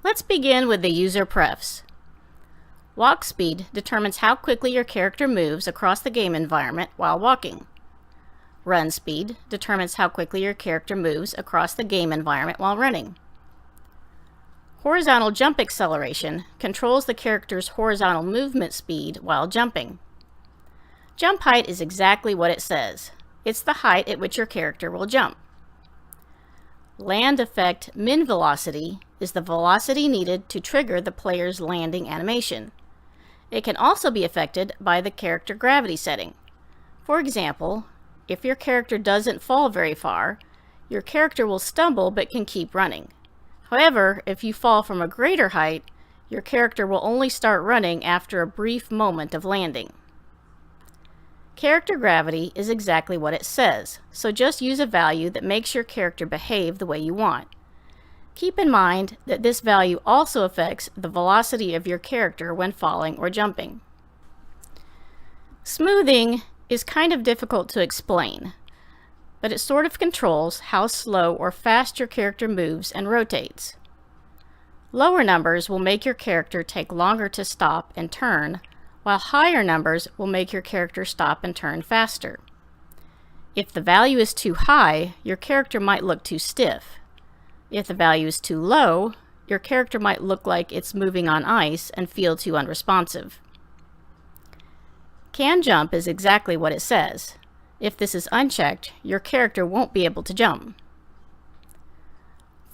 Let's begin with the user prefs. Walk speed determines how quickly your character moves across the game environment while walking. Run speed determines how quickly your character moves across the game environment while running. Horizontal jump acceleration controls the character's horizontal movement speed while jumping. Jump height is exactly what it says. It's the height at which your character will jump. Land effect min velocity is the velocity needed to trigger the player's landing animation. It can also be affected by the character gravity setting. For example, if your character doesn't fall very far, your character will stumble but can keep running. However, if you fall from a greater height, your character will only start running after a brief moment of landing. Character gravity is exactly what it says, so just use a value that makes your character behave the way you want. Keep in mind that this value also affects the velocity of your character when falling or jumping. Smoothing is kind of difficult to explain, but it sort of controls how slow or fast your character moves and rotates. Lower numbers will make your character take longer to stop and turn, while higher numbers will make your character stop and turn faster. If the value is too high, your character might look too stiff. If the value is too low, your character might look like it's moving on ice and feel too unresponsive. Can jump is exactly what it says. If this is unchecked, your character won't be able to jump.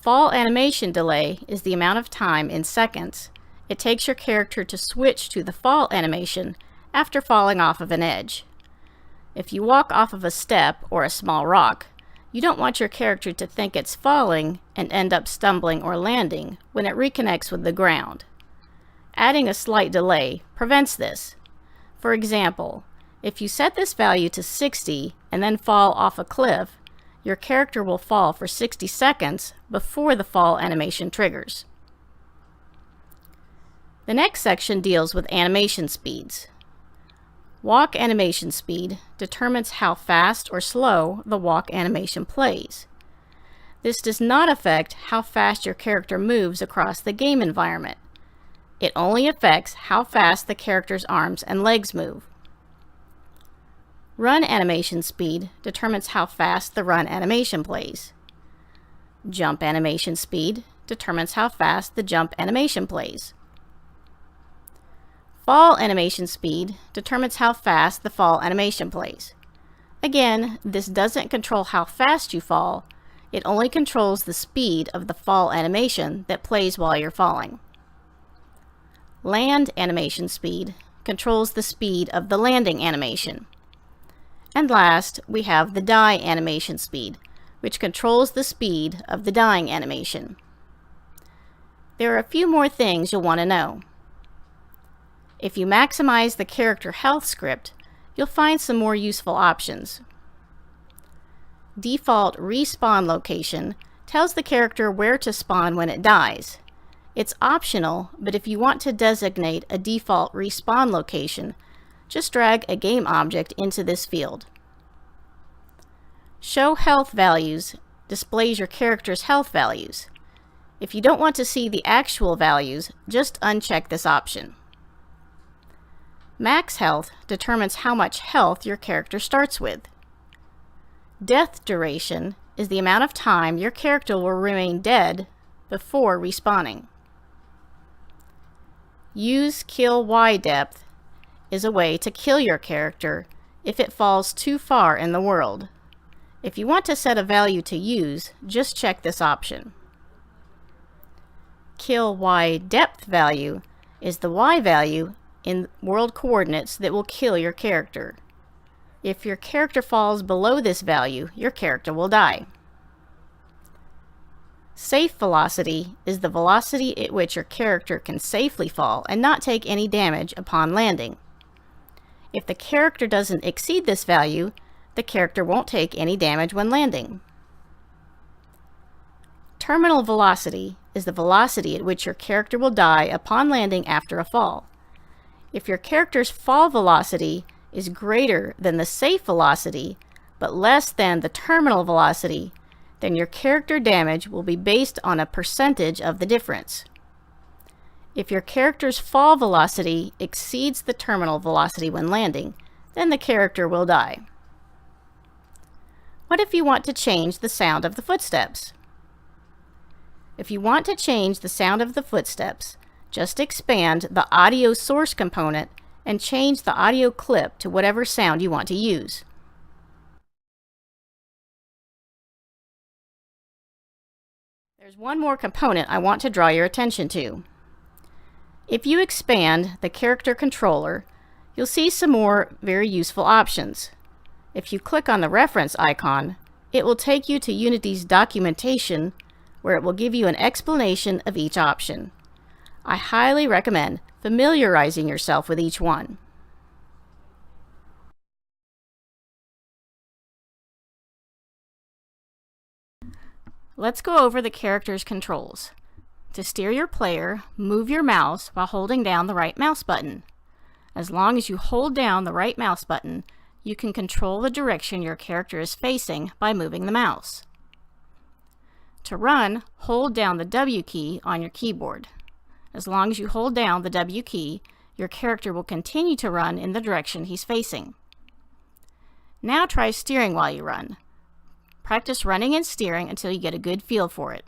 Fall animation delay is the amount of time in seconds it takes your character to switch to the fall animation after falling off of an edge. If you walk off of a step or a small rock, you don't want your character to think it's falling and end up stumbling or landing when it reconnects with the ground. Adding a slight delay prevents this. For example, if you set this value to 60 and then fall off a cliff, your character will fall for 60 seconds before the fall animation triggers. The next section deals with animation speeds. Walk animation speed determines how fast or slow the walk animation plays. This does not affect how fast your character moves across the game environment. It only affects how fast the character's arms and legs move. Run animation speed determines how fast the run animation plays. Jump animation speed determines how fast the jump animation plays. Fall animation speed determines how fast the fall animation plays. Again, this doesn't control how fast you fall, it only controls the speed of the fall animation that plays while you're falling. Land animation speed controls the speed of the landing animation. And last, we have the die animation speed, which controls the speed of the dying animation. There are a few more things you'll want to know. If you maximize the character health script, you'll find some more useful options. Default respawn location tells the character where to spawn when it dies. It's optional, but if you want to designate a default respawn location, just drag a game object into this field. Show health values displays your character's health values. If you don't want to see the actual values, just uncheck this option. Max health determines how much health your character starts with. Death duration is the amount of time your character will remain dead before respawning. Use kill Y depth is a way to kill your character if it falls too far in the world. If you want to set a value to use, just check this option. Kill Y depth value is the Y value in world coordinates that will kill your character. If your character falls below this value, your character will die. Safe velocity is the velocity at which your character can safely fall and not take any damage upon landing. If the character doesn't exceed this value, the character won't take any damage when landing. Terminal velocity is the velocity at which your character will die upon landing after a fall. If your character's fall velocity is greater than the safe velocity, but less than the terminal velocity, then your character damage will be based on a percentage of the difference. If your character's fall velocity exceeds the terminal velocity when landing, then the character will die. What if you want to change the sound of the footsteps? If you want to change the sound of the footsteps, just expand the audio source component and change the audio clip to whatever sound you want to use. There's one more component I want to draw your attention to. If you expand the character controller, you'll see some more very useful options. If you click on the reference icon, it will take you to Unity's documentation, where it will give you an explanation of each option. I highly recommend familiarizing yourself with each one. Let's go over the character's controls. To steer your player, move your mouse while holding down the right mouse button. As long as you hold down the right mouse button, you can control the direction your character is facing by moving the mouse. To run, hold down the W key on your keyboard. As long as you hold down the W key, your character will continue to run in the direction he's facing. Now try steering while you run. Practice running and steering until you get a good feel for it.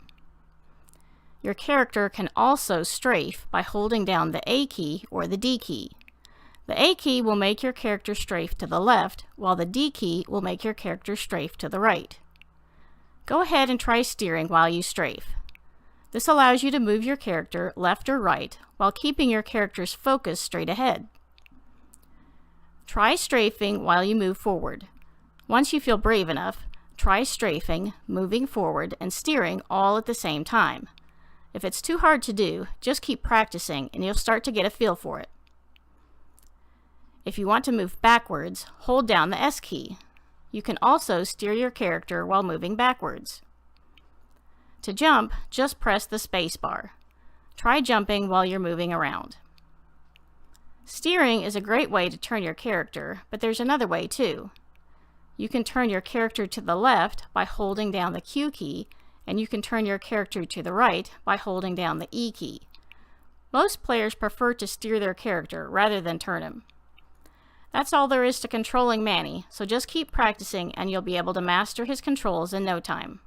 Your character can also strafe by holding down the A key or the D key. The A key will make your character strafe to the left, while the D key will make your character strafe to the right. Go ahead and try steering while you strafe. This allows you to move your character left or right while keeping your character's focus straight ahead. Try strafing while you move forward. Once you feel brave enough, try strafing, moving forward, and steering all at the same time. If it's too hard to do, just keep practicing and you'll start to get a feel for it. If you want to move backwards, hold down the S key. You can also steer your character while moving backwards. To jump, just press the space bar. Try jumping while you're moving around. Steering is a great way to turn your character, but there's another way too. You can turn your character to the left by holding down the Q key, and you can turn your character to the right by holding down the E key. Most players prefer to steer their character rather than turn him. That's all there is to controlling Manny, so just keep practicing and you'll be able to master his controls in no time.